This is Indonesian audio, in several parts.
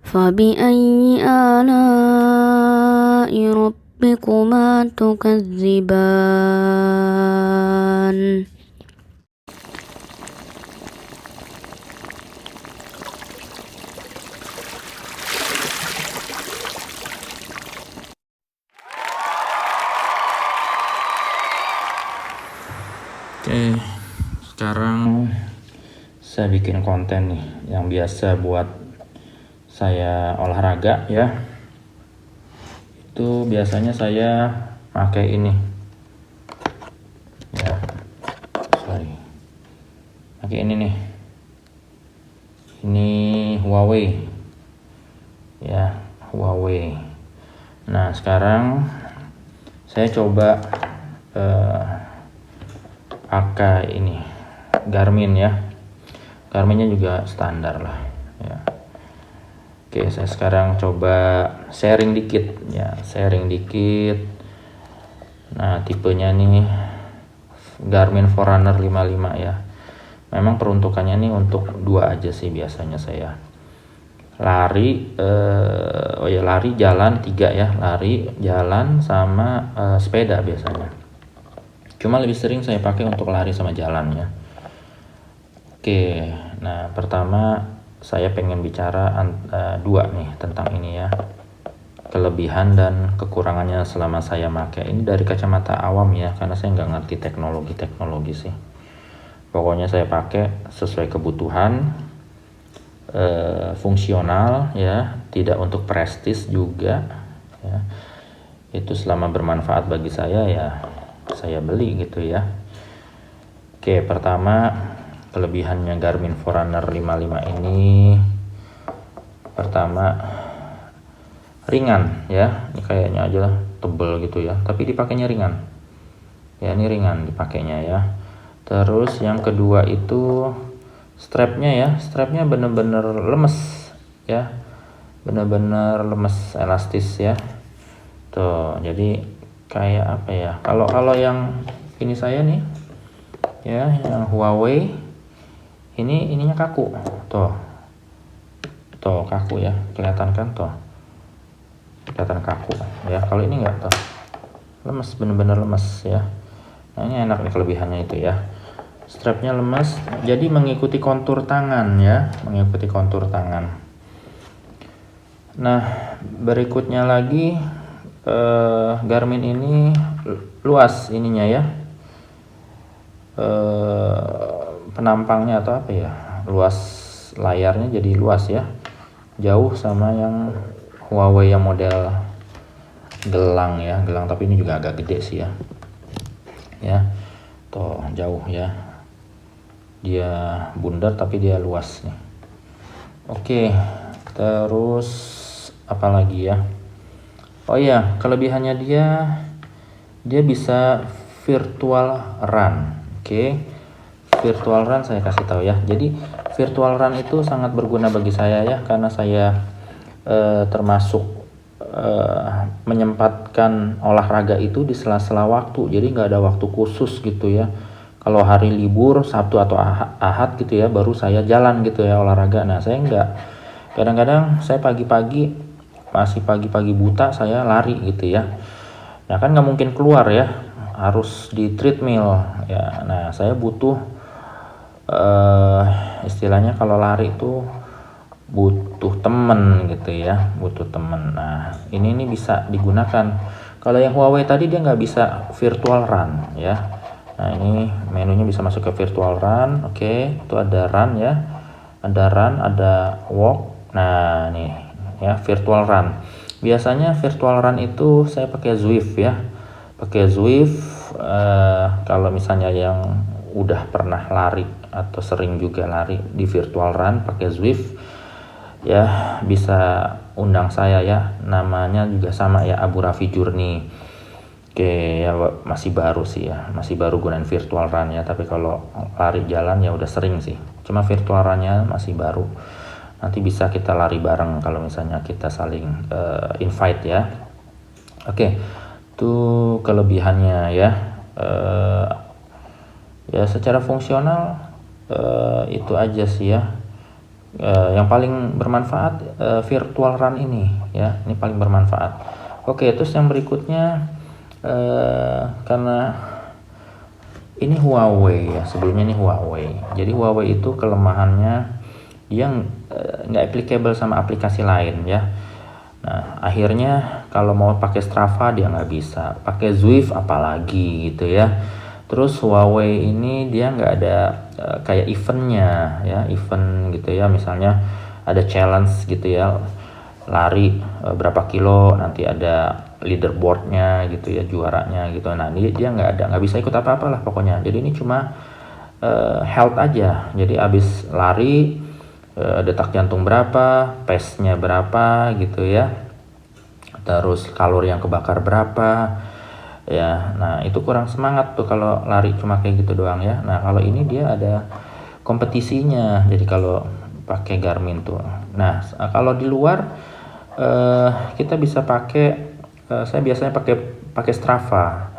فبأي آلاء ربكما تكذبان Oke, sekarang saya bikin konten nih yang biasa buat saya olahraga ya. Itu biasanya saya pakai ini ya, pakai ini nih, ini Huawei ya, Huawei. Nah sekarang saya coba pakai ini Garmin ya. Garminnya juga standar lah ya. Oke, saya sekarang coba sharing dikit ya, sharing dikit. Nah tipenya nih Garmin Forerunner 55 ya. Memang peruntukannya nih untuk 2 aja sih biasanya saya. Lari lari jalan 3 ya, lari jalan sama sepeda biasanya. Cuma lebih sering saya pakai untuk lari sama jalan ya. Oke, nah pertama saya pengen bicara 2 nih tentang ini ya, kelebihan dan kekurangannya selama saya pakai. Ini dari kacamata awam ya, karena saya nggak ngerti teknologi sih. Pokoknya saya pakai sesuai kebutuhan, fungsional ya, tidak untuk prestis juga ya. Itu selama bermanfaat bagi saya ya saya beli gitu ya. Oke, pertama kelebihannya Garmin Forerunner 55 ini, pertama ringan ya. Ini kayaknya aja tebel gitu ya, tapi dipakainya ringan ya, ini ringan dipakainya ya. Terus yang kedua itu strapnya ya, strapnya bener-bener lemes ya, bener-bener lemes, elastis ya tuh. Jadi kayak apa ya, kalau yang ini saya nih ya, yang Huawei ini, ininya kaku tuh kaku ya, kelihatan kan tuh, kelihatan kaku ya. Kalau ini enggak tuh, lemes, bener-bener lemes ya. Nah ini enak nih kelebihannya itu ya, strapnya lemes, jadi mengikuti kontur tangan ya, mengikuti kontur tangan. Nah berikutnya lagi, Garmin ini luas ininya ya, penampangnya atau apa ya, luas layarnya jadi luas ya, jauh sama yang Huawei yang model gelang ya, gelang tapi ini juga agak gede sih ya tuh, jauh ya, dia bundar tapi dia luas nih. Oke, terus apa lagi ya, oh iya, kelebihannya dia bisa virtual run. Oke, virtual run saya kasih tahu ya. Jadi virtual run itu sangat berguna bagi saya ya, karena saya termasuk menyempatkan olahraga itu di sela-sela waktu. Jadi nggak ada waktu khusus gitu ya. Kalau hari libur Sabtu atau Ahad gitu ya, baru saya jalan gitu ya olahraga. Nah saya nggak, kadang-kadang saya pagi-pagi, masih pagi-pagi buta saya lari gitu ya. Nah kan nggak mungkin keluar ya, harus di treadmill ya. Nah saya butuh istilahnya kalau lari itu butuh temen gitu ya, butuh temen. Nah ini bisa digunakan. Kalau yang Huawei tadi dia nggak bisa virtual run ya. Nah ini menunya bisa masuk ke virtual run. Oke, itu ada run ya, ada run, ada walk. Nah nih ya, virtual run. Biasanya virtual run itu saya pakai Zwift ya, pakai Zwift. Kalau misalnya yang udah pernah lari atau sering juga lari di virtual run pakai Zwift ya, bisa undang saya ya, namanya juga sama ya, Abu Raffi Journey. Oke ya, masih baru sih ya, masih baru gunain virtual run ya, tapi kalau lari jalan ya udah sering sih, cuma virtual runnya masih baru. Nanti bisa kita lari bareng kalau misalnya kita saling invite ya. Oke, itu kelebihannya ya. Ya secara fungsional itu aja sih ya. Yang paling bermanfaat virtual run ini ya, ini paling bermanfaat. Oke, terus yang berikutnya karena ini Huawei ya, sebelumnya ini Huawei. Jadi Huawei itu kelemahannya dia nggak applicable sama aplikasi lain ya. Nah, akhirnya kalau mau pakai Strava dia nggak bisa, pakai Zwift apalagi gitu ya. Terus Huawei ini dia nggak ada kayak eventnya ya, event gitu ya, misalnya ada challenge gitu ya, lari berapa kilo, nanti ada leaderboardnya gitu ya, juaranya gitu. Nah ini dia nggak bisa ikut apa-apa lah pokoknya. Jadi ini cuma health aja. Jadi abis lari detak jantung berapa, pace-nya berapa gitu ya, terus kalori yang kebakar berapa ya. Nah itu kurang semangat tuh kalau lari cuma kayak gitu doang ya. Nah kalau ini dia ada kompetisinya, jadi kalau pakai Garmin tuh. Nah kalau di luar kita bisa pakai saya biasanya pakai Strava.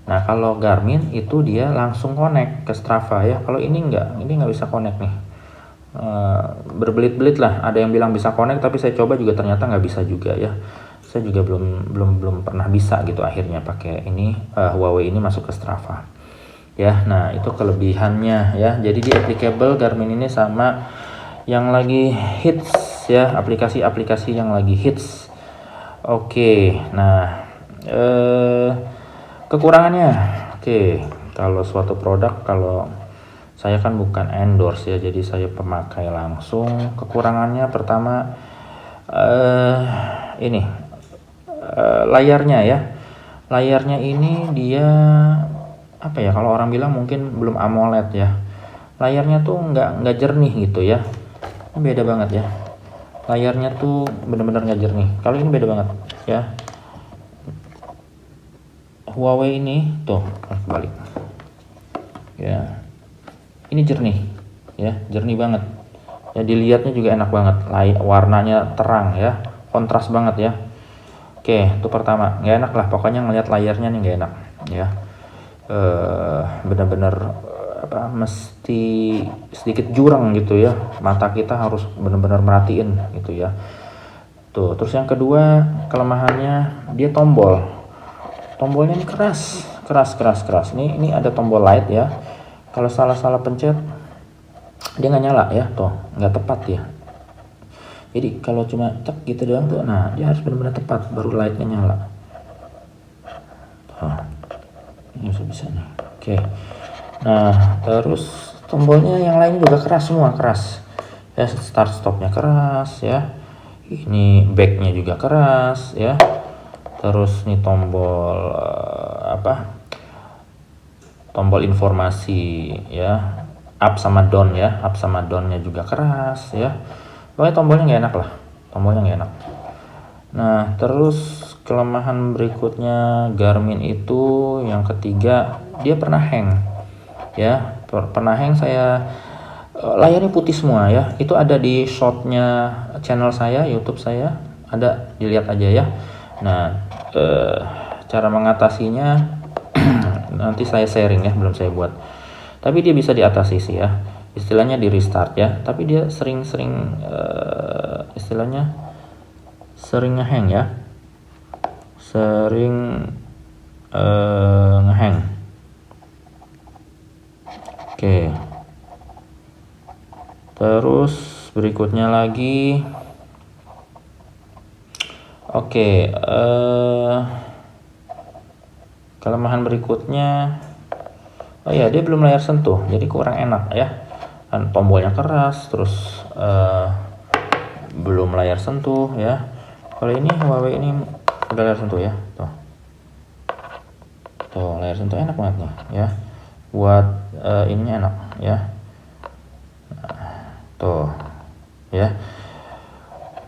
Nah kalau Garmin itu dia langsung connect ke Strava ya. Kalau ini nggak bisa connect nih. Berbelit-belit lah, ada yang bilang bisa connect tapi saya coba juga ternyata nggak bisa juga ya. Saya juga belum pernah bisa gitu akhirnya pakai ini Huawei ini masuk ke Strava ya. Nah itu kelebihannya ya, jadi di applicable Garmin ini sama yang lagi hits ya, aplikasi-aplikasi yang lagi hits. Oke, nah kekurangannya, kalau suatu produk, kalau saya kan bukan endorse ya, jadi saya pemakai langsung. Kekurangannya pertama ini layarnya ya. Layarnya ini dia apa ya, kalau orang bilang mungkin belum AMOLED ya. Layarnya tuh nggak jernih gitu ya. Ini beda banget ya. Layarnya tuh bener-bener nggak jernih. Kalau ini beda banget ya. Huawei ini tuh balik ya. Ini jernih ya, jernih banget ya, dilihatnya juga enak banget, warnanya terang ya, kontras banget ya. Oke, itu pertama, nggak enak lah pokoknya ngelihat layarnya nih, nggak enak ya. Bener-bener mesti sedikit jurang gitu ya, mata kita harus bener-bener merhatiin gitu ya tuh. Terus yang kedua kelemahannya, dia tombolnya ini keras. Ini ada tombol light ya. Kalau salah pencet dia nggak nyala ya, tuh nggak tepat ya. Jadi kalau cuma cek gitu doang tuh, nah dia harus benar-benar tepat baru lightnya nyala. Ini bisa nih. Oke. Nah terus tombolnya yang lain juga keras ya, start stopnya keras ya. Ini backnya juga keras ya. Terus nih tombol tombol informasi ya, up sama down ya, up sama downnya juga keras ya. Pokoknya tombolnya nggak enak lah, tombolnya nggak enak. Nah terus kelemahan berikutnya Garmin itu yang ketiga, dia pernah hang ya, pernah hang. Saya layarnya putih semua ya, itu ada di shotnya channel saya, YouTube saya ada, dilihat aja ya. Nah cara mengatasinya nanti saya sharing ya, belum saya buat, tapi dia bisa diatasi sih ya, istilahnya di restart ya. Tapi dia sering istilahnya sering ngehang ya, sering ngehang. Oke, terus berikutnya lagi kelemahan berikutnya, dia belum layar sentuh, jadi kurang enak ya. Kan tombolnya keras, terus belum layar sentuh ya. Kalau ini Huawei ini udah layar sentuh ya, tuh layar sentuh enak banget nih ya, buat ininya enak ya. Tuh ya.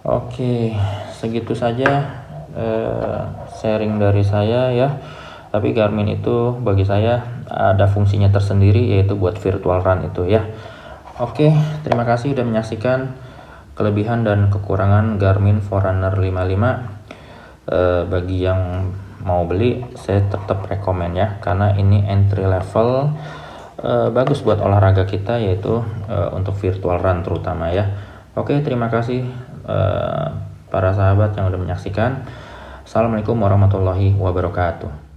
Oke, segitu saja sharing dari saya ya. Tapi Garmin itu bagi saya ada fungsinya tersendiri, yaitu buat virtual run itu ya. Oke, terima kasih sudah menyaksikan kelebihan dan kekurangan Garmin Forerunner 55. Bagi yang mau beli, saya tetap rekomen ya, karena ini entry level, bagus buat olahraga kita, yaitu untuk virtual run terutama ya. Oke, terima kasih para sahabat yang udah menyaksikan. Assalamualaikum warahmatullahi wabarakatuh.